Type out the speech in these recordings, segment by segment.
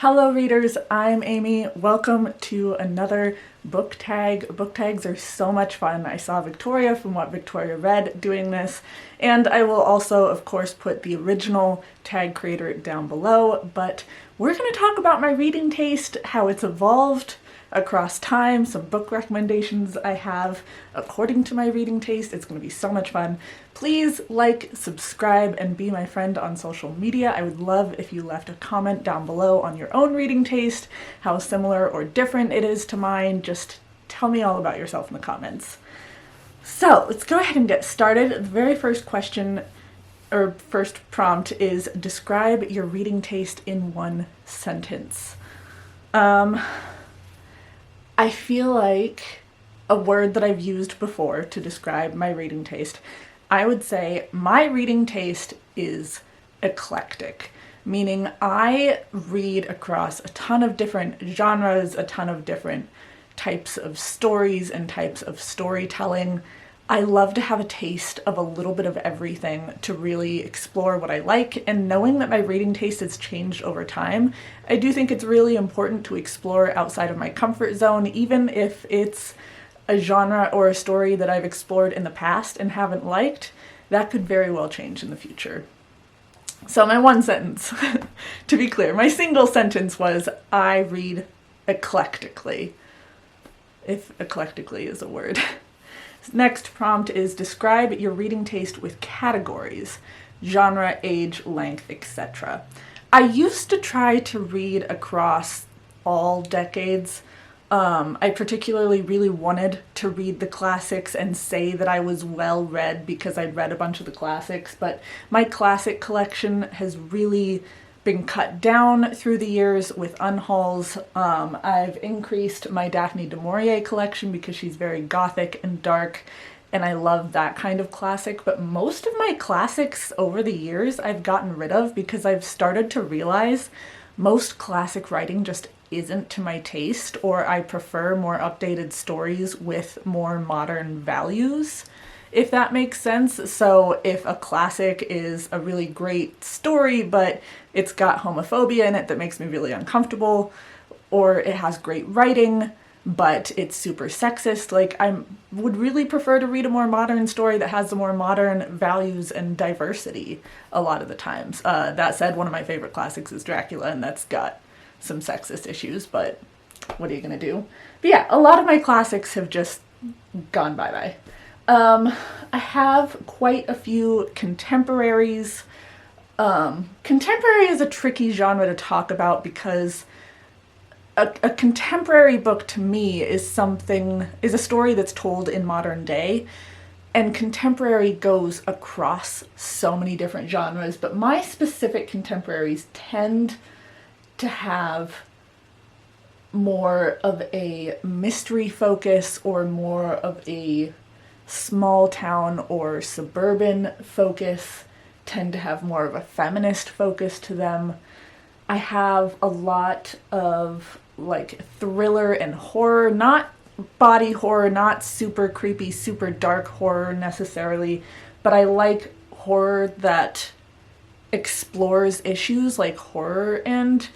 Hello readers, I'm Amy. Welcome to another book tag. Book tags are so much fun. I saw Victoria from What Victoria Read doing this, and I will also, of course, put the original tag creator down below, but we're going to talk about my reading taste, how it's evolved across time, some book recommendations I have according to my reading taste. It's going to be so much fun. Please like, subscribe, and be my friend on social media. I would love if you left a comment down below on your own reading taste, how similar or different it is to mine. Just tell me all about yourself in the comments. So let's go ahead and get started. The very first question, or first prompt, is describe your reading taste in one sentence. I feel like a word that I've used before to describe my reading taste, I would say my reading taste is eclectic, meaning I read across a ton of different genres, a ton of different types of stories and types of storytelling. I love to have a taste of a little bit of everything to really explore what I like, and knowing that my reading taste has changed over time, I do think it's really important to explore outside of my comfort zone, even if it's a genre or a story that I've explored in the past and haven't liked. That could very well change in the future. So my one sentence, to be clear, my single sentence was, I read eclectically, if eclectically is a word. Next prompt is describe your reading taste with categories, genre, age, length, etc. I used to try to read across all decades. I particularly really wanted to read the classics and say that I was well read because I'd read a bunch of the classics, but my classic collection has really been cut down through the years with unhauls. I've increased my Daphne du Maurier collection because she's very gothic and dark, and I love that kind of classic, but most of my classics over the years I've gotten rid of because I've started to realize most classic writing just isn't to my taste, or I prefer more updated stories with more modern values, if that makes sense. So if a classic is a really great story, but it's got homophobia in it that makes me really uncomfortable, or it has great writing, but it's super sexist, like I would really prefer to read a more modern story that has the more modern values and diversity a lot of the times. That said, one of my favorite classics is Dracula, and that's got some sexist issues, but what are you gonna do? But yeah, a lot of my classics have just gone bye-bye. I have quite a few contemporaries. Contemporary is a tricky genre to talk about because a contemporary book to me is a story that's told in modern day, and contemporary goes across so many different genres, but my specific contemporaries tend to have more of a mystery focus or more of a small town or suburban focus, tend to have more of a feminist focus to them. I have a lot of like thriller and horror, not body horror, not super creepy, super dark horror necessarily, but I like horror that explores issues like horror and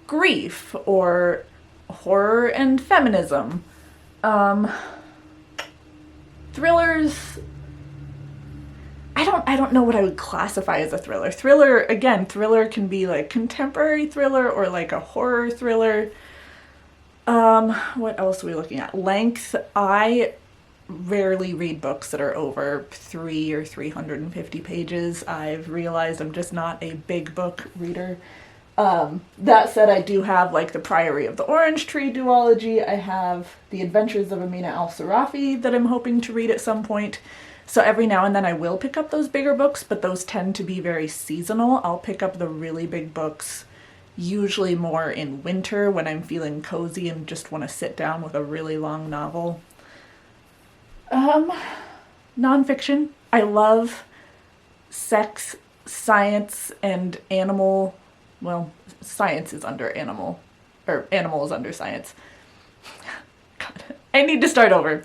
grief or horror and feminism. Thrillers, I don't know what I would classify as a thriller. Thriller can be like contemporary thriller or like a horror thriller. What else are we looking at? Length, I rarely read books that are over 3 or 350 pages. I've realized I'm just not a big book reader. That said, I do have like The Priory of the Orange Tree duology. I have The Adventures of Amina al-Sarafi that I'm hoping to read at some point. So every now and then I will pick up those bigger books, but those tend to be very seasonal. I'll pick up the really big books usually more in winter when I'm feeling cozy and just want to sit down with a really long novel. Nonfiction. I love sex, science, and animal. Well, science is under animal, or animal is under science. God, I need to start over.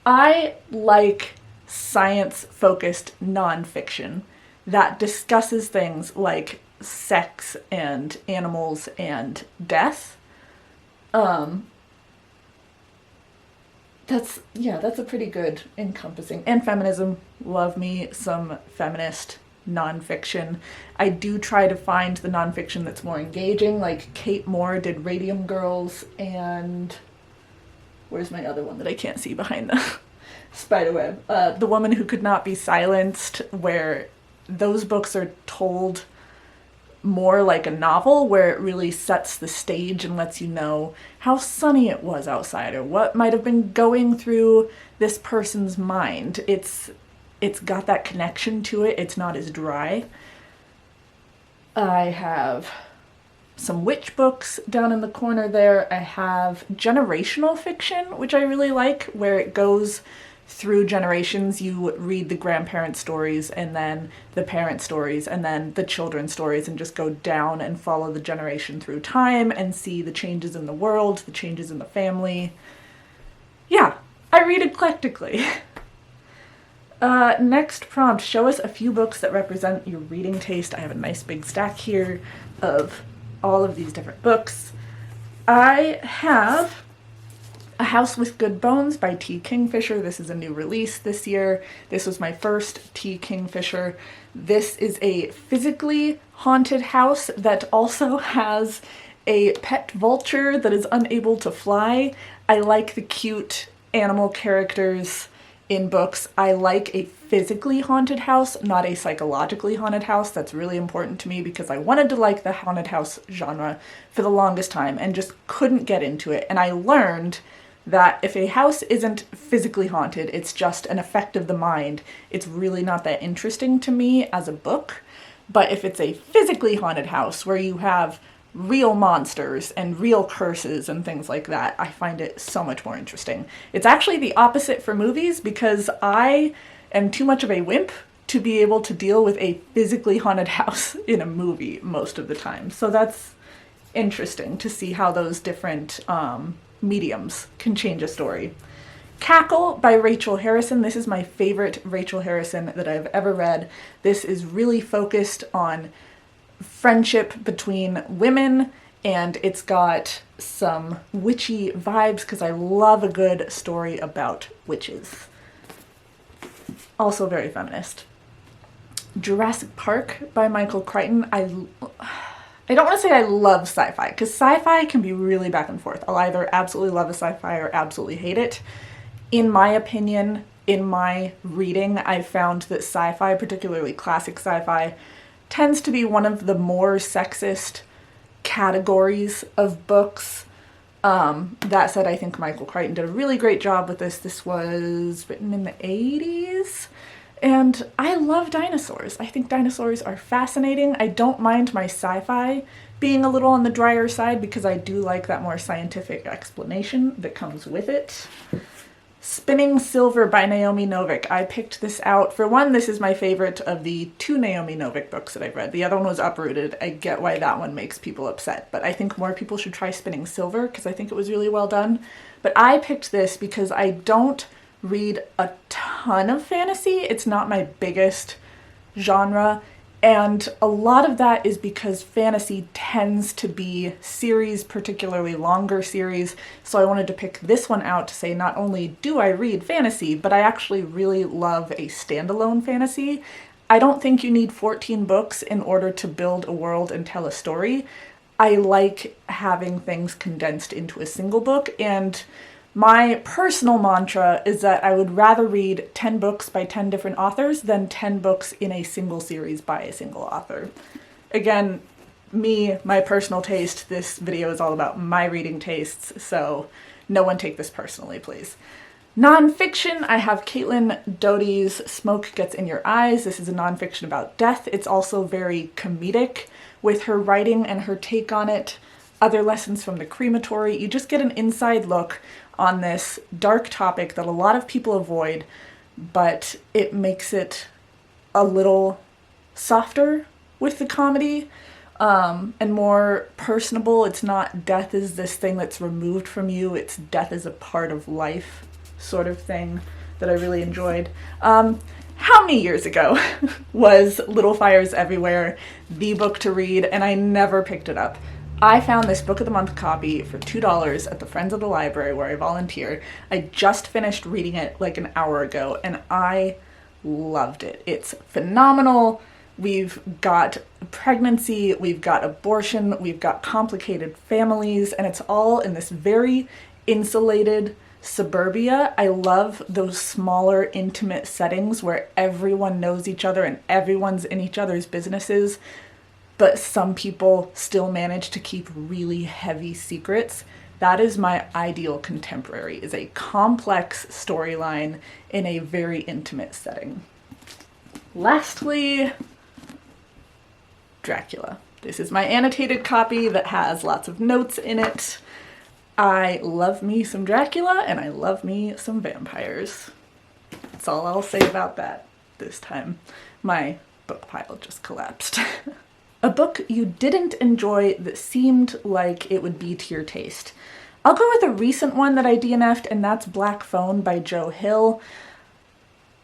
I like science-focused nonfiction that discusses things like sex and animals and death. That's a pretty good encompassing. And feminism. Love me some feminist nonfiction. I do try to find the nonfiction that's more engaging, like Kate Moore did Radium Girls, and where's my other one that I can't see behind the spiderweb? The Woman Who Could Not Be Silenced, where those books are told more like a novel, where it really sets the stage and lets you know how sunny it was outside or what might have been going through this person's mind. It's got that connection to it. It's not as dry. I have some witch books down in the corner there. I have generational fiction, which I really like, where it goes through generations. You read the grandparent stories and then the parent stories and then the children's stories, and just go down and follow the generation through time and see the changes in the world, the changes in the family. Yeah, I read eclectically. Next prompt, show us a few books that represent your reading taste. I have a nice big stack here of all of these different books. I have A House with Good Bones by T. Kingfisher. This is a new release this year. This was my first T. Kingfisher. This is a physically haunted house that also has a pet vulture that is unable to fly. I like the cute animal characters in books. I like a physically haunted house, not a psychologically haunted house. That's really important to me because I wanted to like the haunted house genre for the longest time and just couldn't get into it. And I learned that if a house isn't physically haunted, it's just an effect of the mind, it's really not that interesting to me as a book. But if it's a physically haunted house where you have real monsters and real curses and things like that, I find it so much more interesting. It's actually the opposite for movies, because I am too much of a wimp to be able to deal with a physically haunted house in a movie most of the time. So that's interesting to see how those different mediums can change a story. Cackle by Rachel Harrison. This is my favorite Rachel Harrison that I've ever read. This is really focused on friendship between women, and it's got some witchy vibes because I love a good story about witches. Also very feminist. Jurassic Park by Michael Crichton. I don't want to say I love sci-fi, because sci-fi can be really back and forth. I'll either absolutely love a sci-fi or absolutely hate it. In my opinion, in my reading, I've found that sci-fi, particularly classic sci-fi, tends to be one of the more sexist categories of books. That said, I think Michael Crichton did a really great job with this. This was written in the 80s. And I love dinosaurs. I think dinosaurs are fascinating. I don't mind my sci-fi being a little on the drier side because I do like that more scientific explanation that comes with it. Spinning Silver by Naomi Novik. I picked this out. For one, this is my favorite of the two Naomi Novik books that I've read. The other one was Uprooted. I get why that one makes people upset, but I think more people should try Spinning Silver because I think it was really well done. But I picked this because I don't read a ton of fantasy. It's not my biggest genre. And a lot of that is because fantasy tends to be series, particularly longer series. So I wanted to pick this one out to say not only do I read fantasy, but I actually really love a standalone fantasy. I don't think you need 14 books in order to build a world and tell a story. I like having things condensed into a single book, and my personal mantra is that I would rather read 10 books by 10 different authors than 10 books in a single series by a single author. Again, my personal taste, this video is all about my reading tastes, so no one take this personally, please. Nonfiction, I have Caitlin Doty's Smoke Gets in Your Eyes. This is a nonfiction about death. It's also very comedic with her writing and her take on it. Other Lessons from the Crematory. You just get an inside look on this dark topic that a lot of people avoid, but it makes it a little softer with the comedy and more personable. It's not death is this thing that's removed from you, it's death is a part of life sort of thing that I really enjoyed. how many years ago was Little Fires Everywhere the book to read, and I never picked it up. I found this Book of the Month copy for $2 at the Friends of the Library where I volunteer. I just finished reading it like an hour ago, and I loved it. It's phenomenal. We've got pregnancy, we've got abortion, we've got complicated families, and it's all in this very insulated suburbia. I love those smaller, intimate settings where everyone knows each other and everyone's in each other's businesses, but some people still manage to keep really heavy secrets. That is my ideal contemporary, is a complex storyline in a very intimate setting. Lastly, Dracula. This is my annotated copy that has lots of notes in it. I love me some Dracula, and I love me some vampires. That's all I'll say about that this time. My book pile just collapsed. A book you didn't enjoy that seemed like it would be to your taste. I'll go with a recent one that I DNF'd, and that's Black Phone by Joe Hill.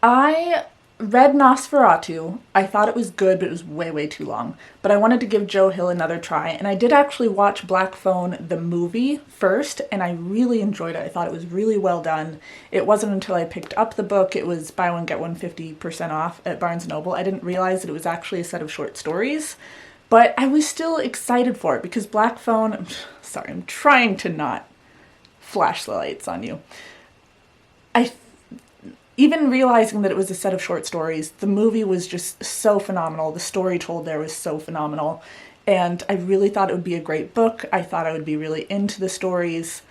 I read Nosferatu. I thought it was good, but it was way, way too long. But I wanted to give Joe Hill another try, and I did actually watch Black Phone, the movie, first, and I really enjoyed it. I thought it was really well done. It wasn't until I picked up the book, it was buy one, get one 50% off at Barnes & Noble. I didn't realize that it was actually a set of short stories, but I was still excited for it, because Black Phone, sorry, I'm trying to not flash the lights on you. Even realizing that it was a set of short stories, the movie was just so phenomenal. The story told there was so phenomenal. And I really thought it would be a great book. I thought I would be really into the stories.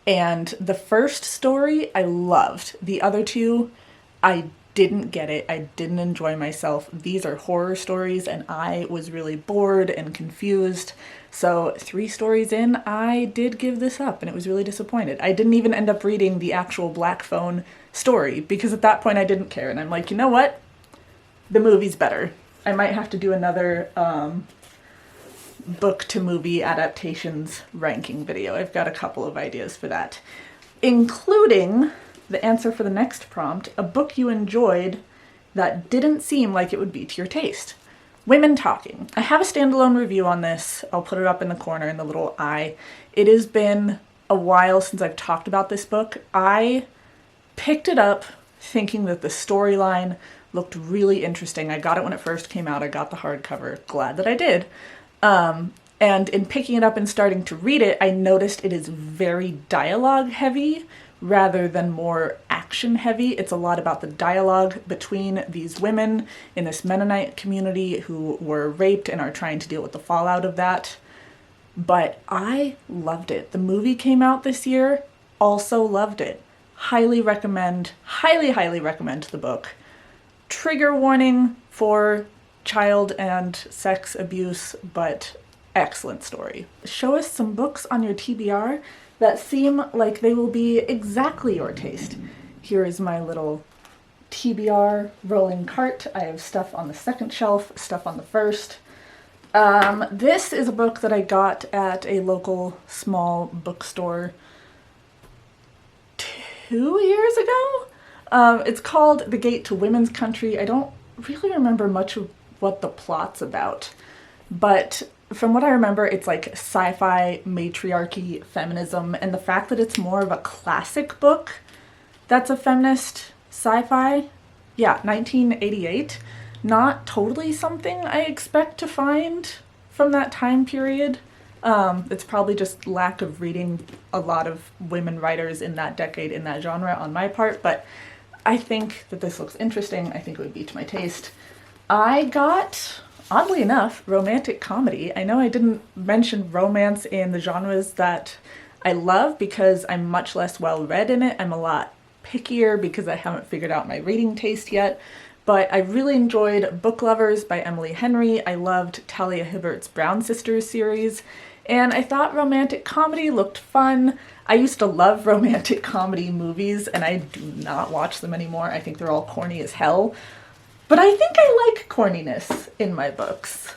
And the first story I loved. The other two, I didn't get it. I didn't enjoy myself. These are horror stories, and I was really bored and confused. So 3 stories in, I did give this up, and it was really disappointed. I didn't even end up reading the actual Black Phone story, because at that point I didn't care, and I'm like, you know what? The movie's better. I might have to do another book to movie adaptations ranking video. I've got a couple of ideas for that, including the answer for the next prompt, a book you enjoyed that didn't seem like it would be to your taste. Women Talking. I have a standalone review on this. I'll put it up in the corner in the little eye. It has been a while since I've talked about this book. I picked it up thinking that the storyline looked really interesting. I got it when it first came out. I got the hardcover. Glad that I did. And in picking it up and starting to read it, I noticed it is very dialogue heavy rather than more action heavy. It's a lot about the dialogue between these women in this Mennonite community who were raped and are trying to deal with the fallout of that. But I loved it. The movie came out this year, also loved it. Highly recommend, highly, highly recommend the book. Trigger warning for child and sex abuse, but excellent story. Show us some books on your TBR that seem like they will be exactly your taste. Here is my little TBR rolling cart. I have stuff on the second shelf, stuff on the first. This is a book that I got at a local small bookstore 2 years ago. It's called The Gate to Women's Country. I don't really remember much of what the plot's about, but from what I remember, it's like sci-fi, matriarchy, feminism, and the fact that it's more of a classic book that's a feminist sci-fi, yeah, 1988, not totally something I expect to find from that time period. It's probably just lack of reading a lot of women writers in that decade, in that genre on my part, but I think that this looks interesting. I think it would be to my taste. I got, oddly enough, romantic comedy. I know I didn't mention romance in the genres that I love because I'm much less well read in it. I'm a lot pickier because I haven't figured out my reading taste yet. But I really enjoyed Book Lovers by Emily Henry. I loved Talia Hibbert's Brown Sisters series. And I thought romantic comedy looked fun. I used to love romantic comedy movies, and I do not watch them anymore. I think they're all corny as hell. But I think I like corniness in my books.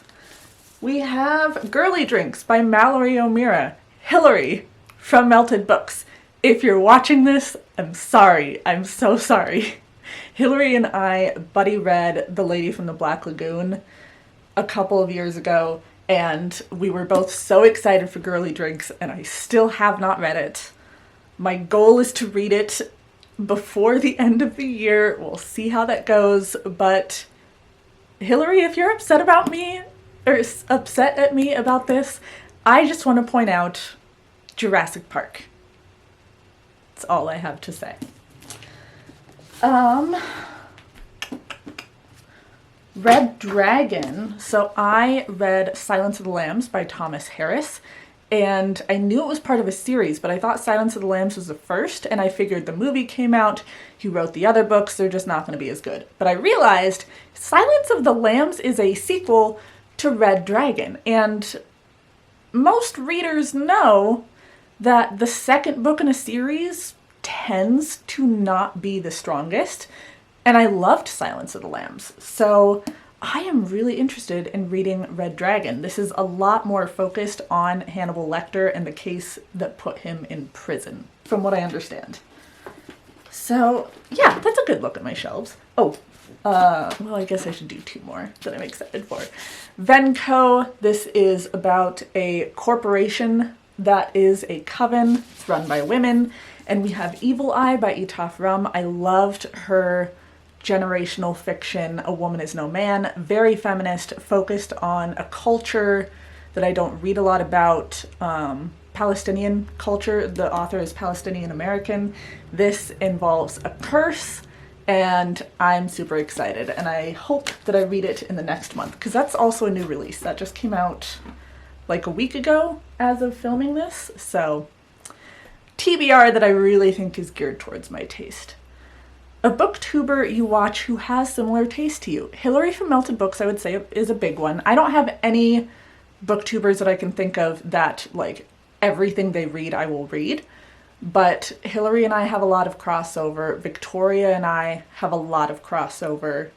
We have Girly Drinks by Mallory O'Meara. Hillary from Melted Books. If you're watching this, I'm sorry. I'm so sorry. Hillary and I buddy read The Lady from the Black Lagoon a couple of years ago, and we were both so excited for Girly Drinks, and I still have not read it. My goal is to read it before the end of the year. We'll see how that goes, but Hillary, if you're upset about me, or upset at me about this, I just want to point out Jurassic Park. That's all I have to say. Red Dragon. So I read Silence of the Lambs by Thomas Harris, and I knew it was part of a series, but I thought Silence of the Lambs was the first, and I figured the movie came out, he wrote the other books, they're just not going to be as good. But I realized Silence of the Lambs is a sequel to Red Dragon, and most readers know that the second book in a series tends to not be the strongest, and I loved Silence of the Lambs. So I am really interested in reading Red Dragon. This is a lot more focused on Hannibal Lecter and the case that put him in prison, from what I understand. So yeah, that's a good look at my shelves. Oh, well, I guess I should do two more that I'm excited for. Venco. This is about a corporation that is a coven. It's run by women. And we have Evil Eye by Etaf Rum. I loved her generational fiction, A Woman Is No Man. Very feminist, focused on a culture that I don't read a lot about. Palestinian culture. The author is Palestinian American. This involves a curse, and I'm super excited, and I hope that I read it in the next month, because that's also a new release. That just came out like a week ago as of filming this, so TBR that I really think is geared towards my taste. A booktuber you watch who has similar taste to you. Hillary from Melted Books, I would say, is a big one. I don't have any booktubers that I can think of that, like, everything they read I will read, but Hillary and I have a lot of crossover. Victoria and I have a lot of crossover.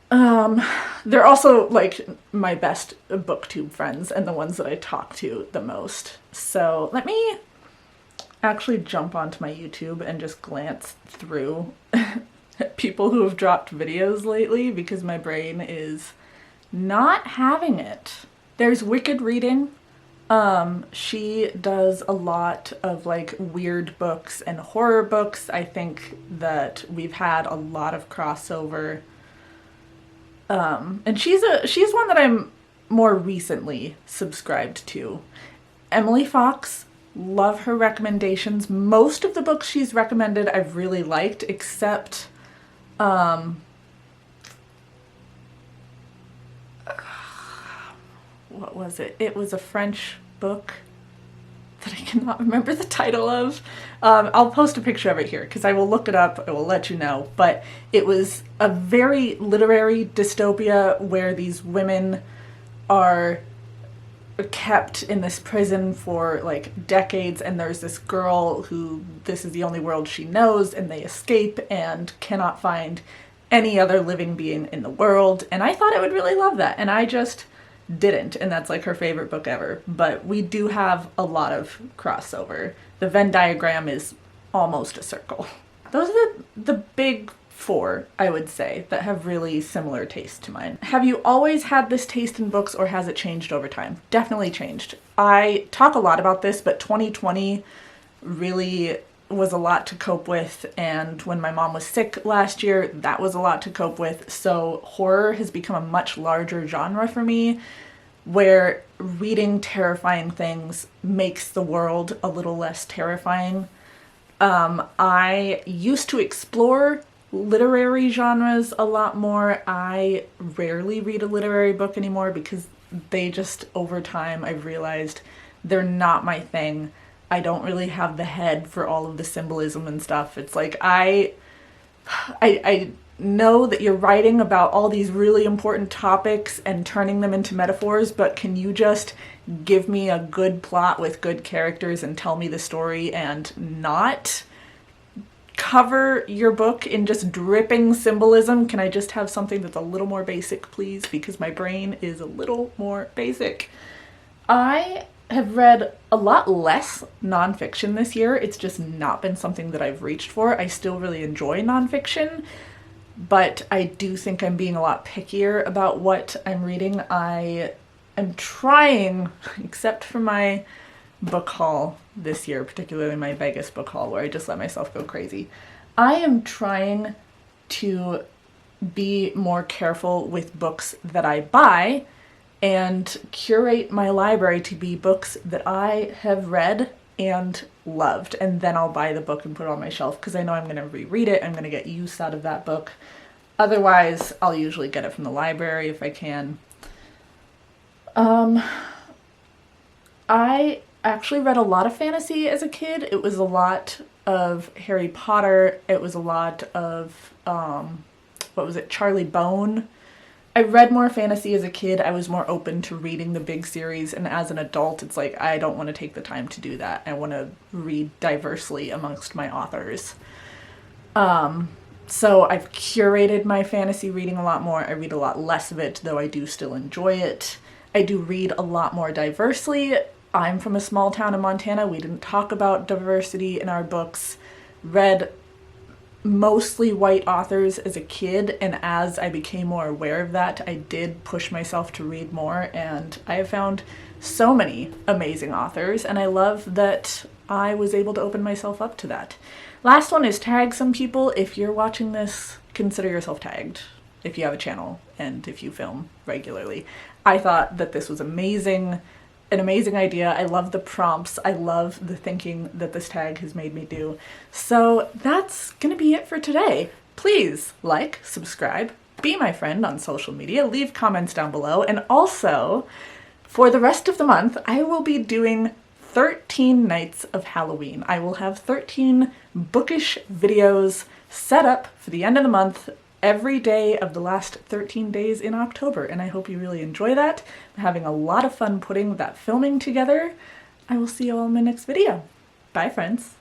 They're also, like, my best booktube friends and the ones that I talk to the most. So let me actually jump onto my YouTube and just glance through people who have dropped videos lately, because my brain is not having it. There's Wicked Reading. She does a lot of, like, weird books and horror books. I think that we've had a lot of crossover. And she's one that I'm more recently subscribed to. Emily Fox, love her recommendations. Most of the books she's recommended I've really liked, except what was it? It was a French book that I cannot remember the title of. I'll post a picture of it here because I will look it up. I will let you know. But it was a very literary dystopia where these women are kept in this prison for like decades, and there's this girl who this is the only world she knows, and they escape and cannot find any other living being in the world. And I thought I would really love that, and I just didn't, and that's like her favorite book ever. But we do have a lot of crossover. The Venn diagram is almost a circle. Those are the big four, I would say, that have really similar tastes to mine. Have you always had this taste in books, or has it changed over time? Definitely changed. I talk a lot about this, but 2020 really was a lot to cope with, and when my mom was sick last year, that was a lot to cope with. So horror has become a much larger genre for me, where reading terrifying things makes the world a little less terrifying. I used to explore literary genres a lot more. I rarely read a literary book anymore because they just, over time, I've realized they're not my thing. I don't really have the head for all of the symbolism and stuff. It's like, I know that you're writing about all these really important topics and turning them into metaphors, but can you just give me a good plot with good characters and tell me the story, and not cover your book in just dripping symbolism? Can I just have something that's a little more basic, please? Because my brain is a little more basic. I have read a lot less nonfiction this year. It's just not been something that I've reached for. I still really enjoy nonfiction, but I do think I'm being a lot pickier about what I'm reading. I am trying, except for my book haul this year, particularly my Vegas book haul where I just let myself go crazy, I am trying to be more careful with books that I buy and curate my library to be books that I have read and loved, and then I'll buy the book and put it on my shelf because I know I'm going to reread it, I'm going to get use out of that book. Otherwise, I'll usually get it from the library if I can. I actually read a lot of fantasy as a kid. It was a lot of Harry Potter. It was a lot of, what was it, Charlie Bone. I read more fantasy as a kid. I was more open to reading the big series, and as an adult, it's like, I don't want to take the time to do that. I want to read diversely amongst my authors. So I've curated my fantasy reading a lot more. I read a lot less of it, though I do still enjoy it. I do read a lot more diversely. I'm from a small town in Montana. We didn't talk about diversity in our books. Read mostly white authors as a kid, and as I became more aware of that, I did push myself to read more, and I have found so many amazing authors, and I love that I was able to open myself up to that. Last one is tag some people. If you're watching this, consider yourself tagged if you have a channel and if you film regularly. I thought that this was amazing. An amazing idea. I love the prompts. I love the thinking that this tag has made me do. So that's gonna be it for today. Please like, subscribe, be my friend on social media, leave comments down below, and also for the rest of the month, I will be doing 13 nights of Halloween. I will have 13 bookish videos set up for the end of the month every day of the last 13 days in October, and I hope you really enjoy that. I'm having a lot of fun putting that filming together. I will see you all in my next video. Bye, friends.